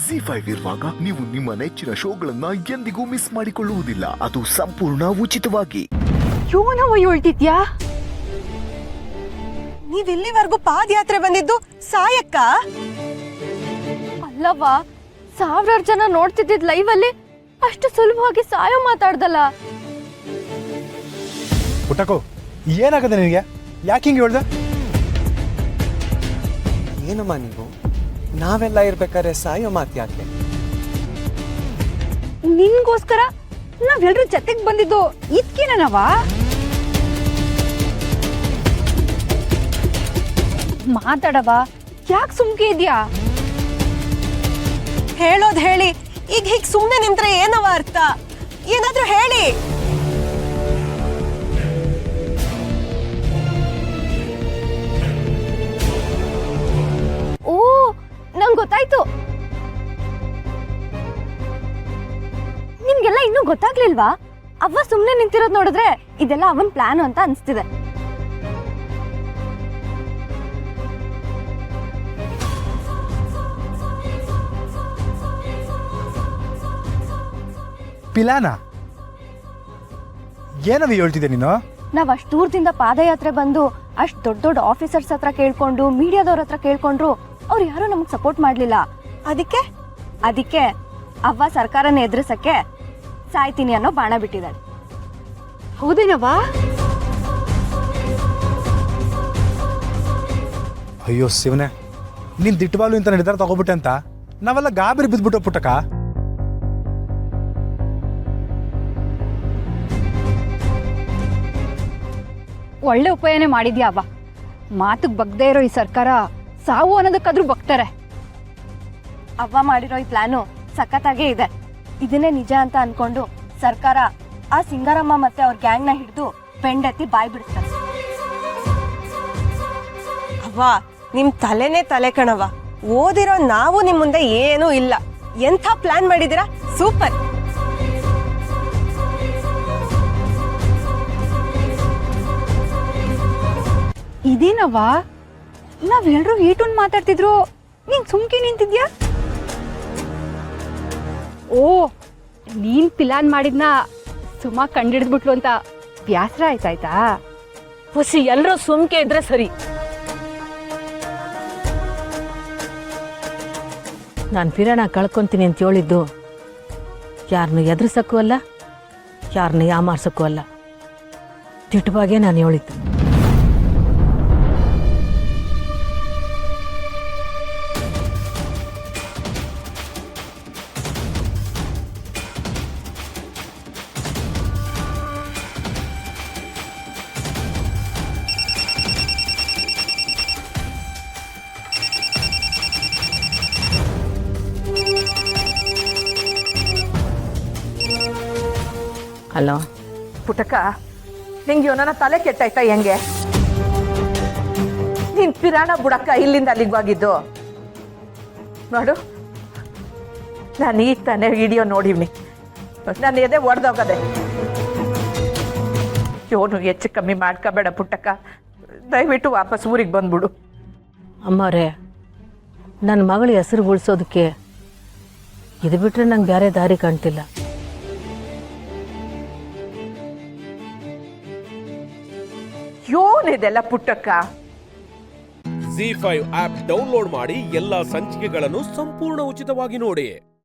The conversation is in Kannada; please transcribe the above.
ZEE5 ಇರುವಾಗ ನೀವು ನಿಮ್ಮ ನೆಚ್ಚಿನ ಶೋಗಳನ್ನ ಎಂದಿಗೂ ಮಿಸ್ ಮಾಡಿಕೊಳ್ಳುವುದಿಲ್ಲ. ಅದು ಸಂಪೂರ್ಣ ಉಚಿತವಾಗಿ. ಯೋನವ ಹೇಳ್ತಿದ್ಯಾ? ನೀವಿಲ್ಲಿವರೆಗೂ ಪಾದಯಾತ್ರೆ ಬಂದಿದ್ದು ಸಾಯಕ್ಕ ಅಲ್ಲವಾ, ಸಾವಿರಾರು ಜನ ನೋಡ್ತಿದ್ದಿದ್ ಲೈವ್ ಅಲ್ಲಿ ಅಷ್ಟು ಸುಲಭವಾಗಿ ಸಾಯೋ ಮಾತಾಡ್ದಲ್ಲ. ಪುಟ್ಟಕೋ, ಏನಾಗದೆ ನಿನಗೆ? ಯಾಕೆ ಹಿಂಗೆ ಹೇಳ್ದೆ? ಏನಮ್ಮ ನೀವು, ನಾವೆಲ್ಲ ಇರ್ಬೇಕಾದ್ರೆ ಸಾಯೋ ಮಾತು ಯಾಕೆ? ನಿನ್ಗೋಸ್ಕರ ನಾವೆಲ್ರೂ ಜೊತೆಗ್ ಬಂದಿದ್ದು ಇದ್ಕೇನವ? ಮಾತಾಡವ, ಯಾಕೆ ಸುಮ್ಕೆ ಇದ್ಯಾ? ಹೇಳೋದ್ ಹೇಳಿ, ಈಗ ಹೀಗ್ ಸುಮ್ನೆ ನಿಂತ್ರೆ ಏನವ ಅರ್ಥ? ಏನಾದ್ರೂ ಹೇಳಿ. ಓ, ನಂಗೆ ಗೊತ್ತಾಯ್ತು. ನಿಮ್ಗೆಲ್ಲ ಇನ್ನೂ ಗೊತ್ತಾಗ್ಲಿಲ್ವಾ? ಅವ್ವ ಸುಮ್ನೆ ನಿಂತಿರೋದ್ ನೋಡಿದ್ರೆ ಇದೆಲ್ಲ ಅವನ್ ಪ್ಲಾನ್ ಅಂತ ಅನ್ಸ್ತಿದೆ. ಪಿಲಾನ ಏನವಿ ಹೇಳ್ತಿದ್ದೆ ನೀನು? ನಾವ್ ಅಷ್ಟು ದೂರದಿಂದ ಪಾದಯಾತ್ರೆ ಬಂದು ಅಷ್ಟ್ ದೊಡ್ಡ ದೊಡ್ಡ ಆಫೀಸರ್ಸ್ ಹತ್ರ ಕೇಳ್ಕೊಂಡು, ಮೀಡಿಯಾದವ್ರ ಹತ್ರ ಕೇಳ್ಕೊಂಡ್ರು ಅವ್ರು ಯಾರು ನಮಗ್ ಸಪೋರ್ಟ್ ಮಾಡ್ಲಿಲ್ಲ. ಅದಕ್ಕೆ ಅವ್ವ ಸರ್ಕಾರನ ಎದುರಿಸಕ್ಕೆ ಸಾಯ್ತೀನಿ ಅನ್ನೋ ಬಾಣ ಬಿಟ್ಟಿದ್ದಾಳೆ. ಹೌದೇನವಾ? ಅಯ್ಯೋ ಶಿವನೇ, ನೀನ್ ದಿಟ್ಟವಾಲು ಇಂತ ನಿರ್ಧಾರ ತಗೋಬಿಟ್ಟೆ ಅಂತ ನಾವೆಲ್ಲ ಗಾಬರಿ ಬಿದ್ಬಿಟ್ಟು ಪುಟ್ಟಕ. ಒಳ್ಳೆ ಉಪಾಯನೇ ಮಾಡಿದ್ಯಾ ಅವ್ವ. ಮಾತುಗ್ ಬಗ್ದೇ ಇರೋ ಈ ಸರ್ಕಾರ ಸಾವು ಅನ್ನೋದಕ್ಕಾದ್ರೂ ಬಗ್ತಾರೆ. ಅವ್ವ ಮಾಡಿರೋ ಈ ಪ್ಲಾನು ಸಖತ್ತಾಗೇ ಇದೆ. ಇದನ್ನೇ ನಿಜ ಅಂತ ಅನ್ಕೊಂಡು ಸರ್ಕಾರ ಆ ಸಿಂಗಾರಮ್ಮ ಮತ್ತೆ ಅವ್ರ ಗ್ಯಾಂಗ್ನ ಹಿಡಿದು ಬೆಂಡೆತ್ತಿ ಬಾಯ್ ಬಿಡ್ತಾರೆ. ಅವ್ವ, ನಿಮ್ ತಲೆನೇ ತಲೆ ಕಣವ. ಓದಿರೋ ನಾವು ನಿಮ್ ಮುಂದೆ ಏನೂ ಇಲ್ಲ. ಎಂಥ ಪ್ಲಾನ್ ಮಾಡಿದಿರಾ, ಸೂಪರ್. ಇದೇನವ್ವ, ನಾವೆಲ್ರೂ ಈಟುನ್ ಮಾತಾಡ್ತಿದ್ರು, ನೀನ್ ಸುಮ್ಕೆ ನಿಂತಿದ್ಯಾ? ಓ, ನೀನ್ ಪ್ಲಾನ್ ಮಾಡಿದ್ನ ಸುಮಾ ಕಂಡಿಡಿದ್ಬಿಟ್ಲು ಅಂತ ಬ್ಯಾಸರ ಆಯ್ತಾಯ್ತಾ? ಹುಸಿ ಎಲ್ಲರೂ ಸುಮ್ಕೆ ಇದ್ರೆ ಸರಿ. ನಾನು ಪಿರಾಣ ಕಳ್ಕೊಂತೀನಿ ಅಂತ ಹೇಳಿದ್ದು ಯಾರನ್ನು ಎದುರಿಸಕ್ಕೂ ಅಲ್ಲ, ಯಾರನ್ನ ಯಾಮಾರ್ಸಕ್ಕೂ ಅಲ್ಲ. ತಿಟ್ಟವಾಗೇ ನಾನು ಹೇಳಿದ್ದು. ಹಲೋ ಪುಟಕ, ನಿಂಗೆ ನನ್ನ ತಲೆ ಕೆಟ್ಟಾಯ್ತಾ ಹೆಂಗೆ? ನೀನ್ ಪಿರಾಣ ಬುಡಕ್ಕ ಇಲ್ಲಿಂದ ಅಲ್ಲಿಗೆ ಹೋಗಿದ್ದು ನೋಡು. ನಾನು ಈ ತಾನೇ ವಿಡಿಯೋ ನೋಡಿವ್ನಿ. ನಾನು ಎದೆ ಒಡೆದೋಗದೆ. ಇವನು ಹೆಚ್ಚು ಕಮ್ಮಿ ಮಾಡ್ಕೋಬೇಡ ಪುಟ್ಟಕ್ಕ. ದಯವಿಟ್ಟು ವಾಪಸ್ ಊರಿಗೆ ಬಂದ್ಬಿಡು. ಅಮ್ಮವ್ರೆ, ನನ್ನ ಮಗಳ ಹೆಸರು ಉಳಿಸೋದಕ್ಕೆ ಇದು ಬಿಟ್ಟರೆ ನಂಗೆ ಬೇರೆ ದಾರಿ ಕಾಣ್ತಿಲ್ಲ. ಯೋನಿದೆಲ್ಲ ಪುಟ್ಟಕ್ಕ. ZEE5 ಆಪ್ ಡೌನ್ಲೋಡ್ ಮಾಡಿ ಎಲ್ಲಾ ಸಂಚಿಕೆಗಳನ್ನು ಸಂಪೂರ್ಣ ಉಚಿತವಾಗಿ ನೋಡಿ.